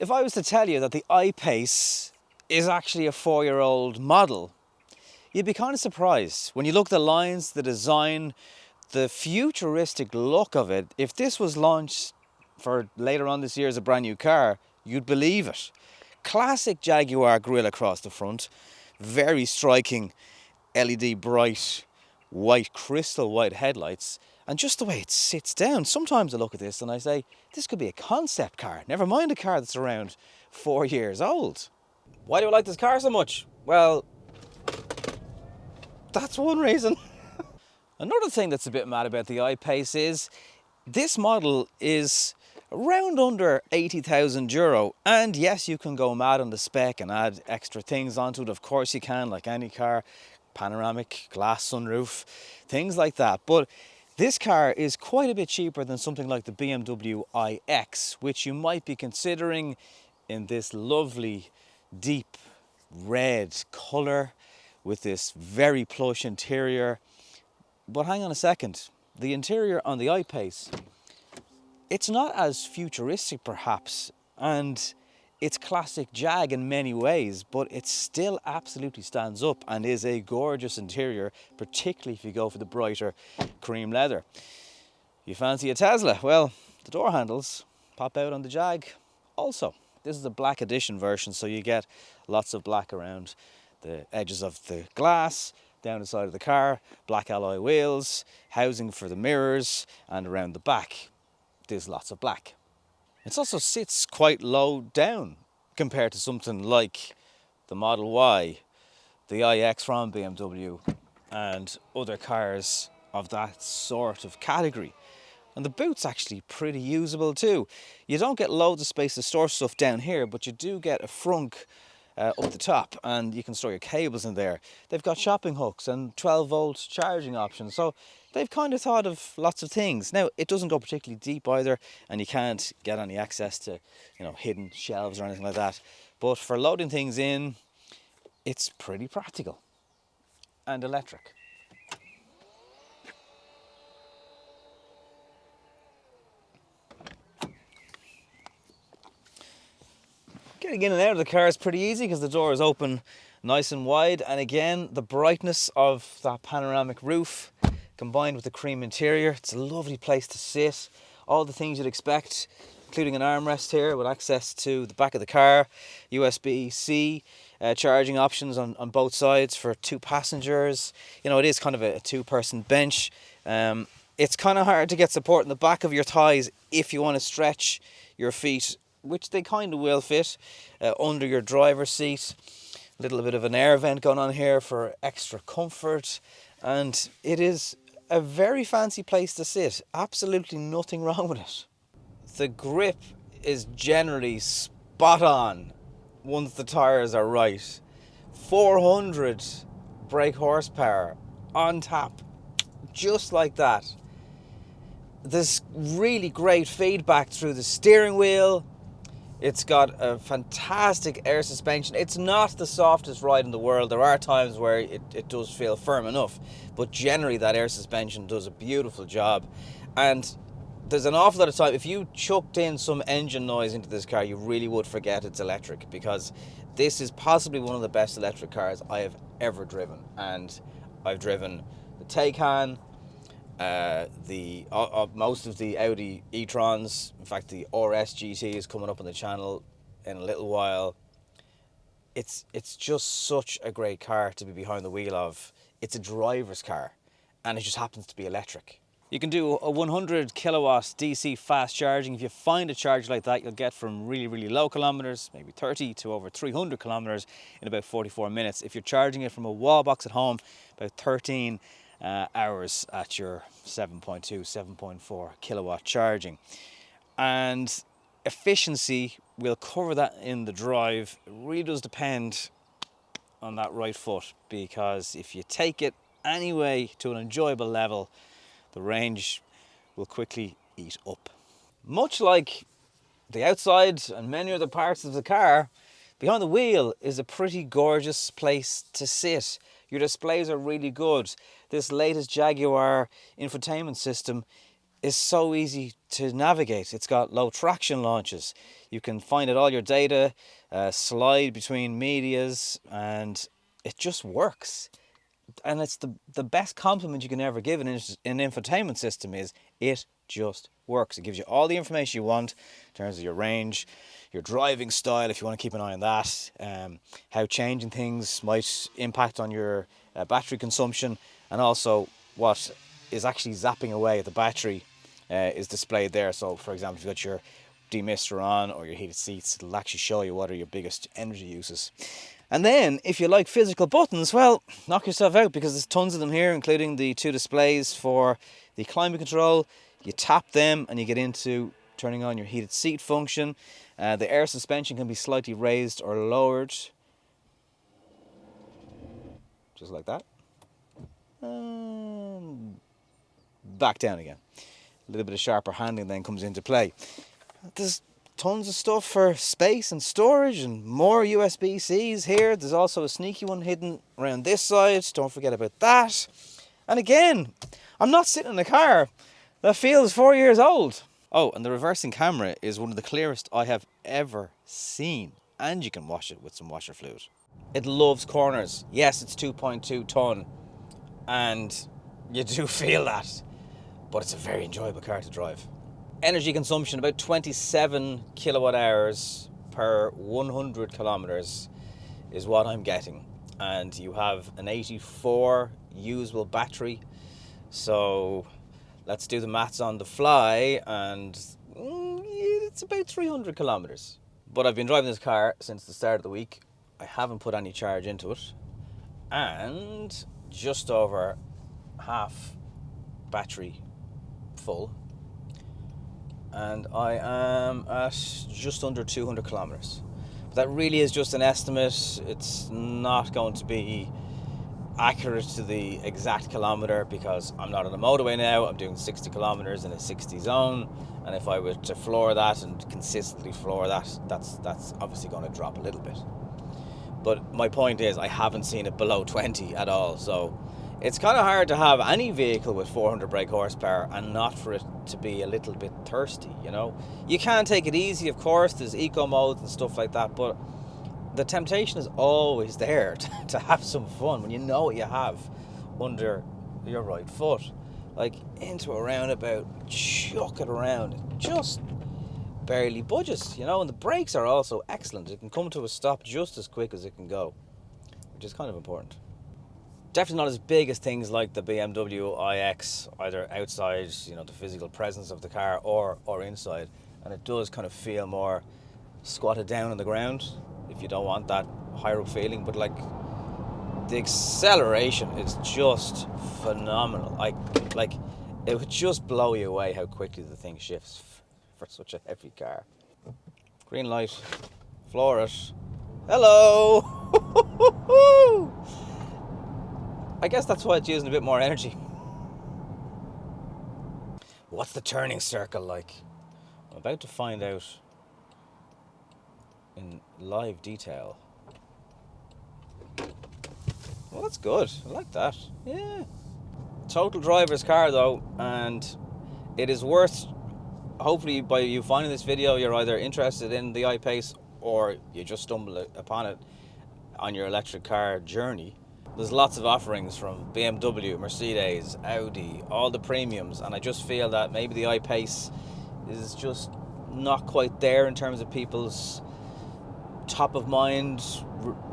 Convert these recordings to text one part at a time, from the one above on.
If I was to tell you that the I-Pace is actually a 4-year-old model, you'd be kind of surprised. When you look at the lines, the design, the futuristic look of it, if this was launched for later on this year as a brand new car, you'd believe it. Classic Jaguar grille across the front, very striking LED bright white, crystal white headlights, and just the way it sits down. Sometimes I look at this and I say, this could be a concept car, never mind a car that's around 4 years old. Why do I like this car so much? Well, that's one reason. Another thing that's a bit mad about the I-Pace is this model is around under €80,000, and yes, you can go mad on the spec and add extra things onto it. Of course you can, like any car, panoramic glass sunroof, things like that. But this car is quite a bit cheaper than something like the BMW iX, which you might be considering in this lovely deep red colour with this very plush interior. But hang on a second, the interior on the I-Pace, it's not as futuristic perhaps, and it's classic Jag in many ways, but it still absolutely stands up and is a gorgeous interior, particularly if you go for the brighter cream leather. You fancy a Tesla? Well, the door handles pop out on the Jag also. This is a black edition version, so you get lots of black around the edges of the glass, down the side of the car, black alloy wheels, housing for the mirrors, and around the back there's lots of black. It also sits quite low down compared to something like the Model Y, the iX from BMW, and other cars of that sort of category. And the boot's actually pretty usable too. You don't get loads of space to store stuff down here, but you do get a frunk up the top, and you can store your cables in there. They've got shopping hooks and 12-volt charging options, so they've kind of thought of lots of things. Now, it doesn't go particularly deep either, and you can't get any access to, hidden shelves or anything like that. But for loading things in, it's pretty practical and electric. Getting in and out of the car is pretty easy because the door is open nice and wide, and again the brightness of that panoramic roof combined with the cream interior, it's a lovely place to sit. All the things you'd expect, including an armrest here with access to the back of the car, USB-C charging options on both sides for 2 passengers. It is kind of a 2-person bench. It's kind of hard to get support in the back of your thighs if you want to stretch your feet, which they kind of will fit, under your driver's seat. A little bit of an air vent going on here for extra comfort, and it is a very fancy place to sit. Absolutely nothing wrong with it. The grip is generally spot on once the tyres are right. 400 brake horsepower on tap, just like that. There's really great feedback through the steering wheel. It's got a fantastic air suspension. It's not the softest ride in the world. There are times where it does feel firm enough, but generally that air suspension does a beautiful job. And there's an awful lot of time, if you chucked in some engine noise into this car, you really would forget it's electric, because this is possibly one of the best electric cars I have ever driven. And I've driven the Taycan, most of the Audi e-trons. In fact, the RS GT is coming up on the channel in a little while. It's just such a great car to be behind the wheel of. It's a driver's car, and it just happens to be electric. You can do a 100 kilowatts DC fast charging. If you find a charger like that, you'll get from really, really low kilometers, maybe 30 to over 300 kilometers in about 44 minutes. If you're charging it from a wall box at home, about 13 hours at your 7.2, 7.4 kilowatt charging. And efficiency, we'll cover that in the drive. It really does depend on that right foot, because if you take it anyway to an enjoyable level, the range will quickly eat up. Much like the outside and many other parts of the car, behind the wheel is a pretty gorgeous place to sit. Your displays are really good. This latest Jaguar Infotainment System is so easy to navigate. It's got low traction launches. You can find out all your data, slide between medias, and it just works. And it's the best compliment you can ever give an infotainment system is it just works. It gives you all the information you want in terms of your range, your driving style, if you want to keep an eye on that, how changing things might impact on your battery consumption, and also what is actually zapping away at the battery is displayed there. So for example, if you've got your demister on or your heated seats, it'll actually show you what are your biggest energy uses. And then, if you like physical buttons, well, knock yourself out, because there's tons of them here, including the 2 displays for the climate control. You tap them and you get into turning on your heated seat function. The air suspension can be slightly raised or lowered, just like that. And back down again. A little bit of sharper handling then comes into play. There's tons of stuff for space and storage and more USB-Cs here. There's also a sneaky one hidden around this side. Don't forget about that. And again, I'm not sitting in a car that feels 4 years old. Oh, and the reversing camera is one of the clearest I have ever seen. And you can wash it with some washer fluid. It loves corners. Yes, it's 2.2 ton. And you do feel that. But it's a very enjoyable car to drive. Energy consumption, about 27 kilowatt hours per 100 kilometers is what I'm getting. And you have an 84 usable battery. So let's do the maths on the fly, and it's about 300 kilometers. But I've been driving this car since the start of the week. I haven't put any charge into it. And just over half battery full. And I am at just under 200 kilometers. But that really is just an estimate. It's not going to be accurate to the exact kilometer, because I'm not on a motorway now. I'm doing 60 kilometers in a 60 zone, and if I were to floor that and consistently floor that, that's obviously going to drop a little bit. But my point is, I haven't seen it below 20 at all. So it's kind of hard to have any vehicle with 400 brake horsepower and not for it to be a little bit thirsty, you know. You can take it easy, of course, there's eco modes and stuff like that, but the temptation is always there to have some fun when you know what you have under your right foot. Like into a roundabout, chuck it around, it just barely budges, you know, and the brakes are also excellent. It can come to a stop just as quick as it can go, which is kind of important. Definitely not as big as things like the BMW iX, either outside, you know, the physical presence of the car, or inside. And it does kind of feel more squatted down on the ground if you don't want that higher up feeling. But like, the acceleration is just phenomenal. Like it would just blow you away how quickly the thing shifts for such a heavy car. Green light, floor it. Hello! I guess that's why it's using a bit more energy. What's the turning circle like? I'm about to find out in live detail. Well, that's good. I like that. Yeah. Total driver's car though, and it is worth, hopefully by you finding this video, you're either interested in the I-Pace or you just stumble upon it on your electric car journey. There's lots of offerings from BMW, Mercedes, Audi, all the premiums, and I just feel that maybe the I-Pace is just not quite there in terms of people's top of mind,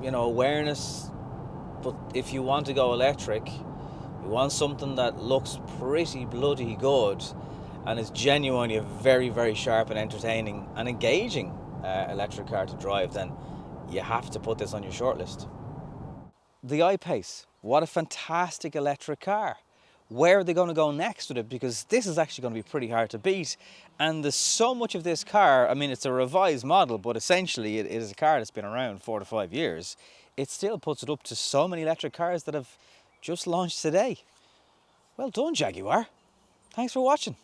you know, awareness. But if you want to go electric, you want something that looks pretty bloody good and is genuinely a very, very sharp and entertaining and engaging electric car to drive, then you have to put this on your shortlist. The I-Pace, what a fantastic electric car. Where are they going to go next with it? Because this is actually going to be pretty hard to beat. And there's so much of this car, I mean, it's a revised model, but essentially it is a car that's been around 4 to 5 years. It still puts it up to so many electric cars that have just launched today. Well done, Jaguar. Thanks for watching.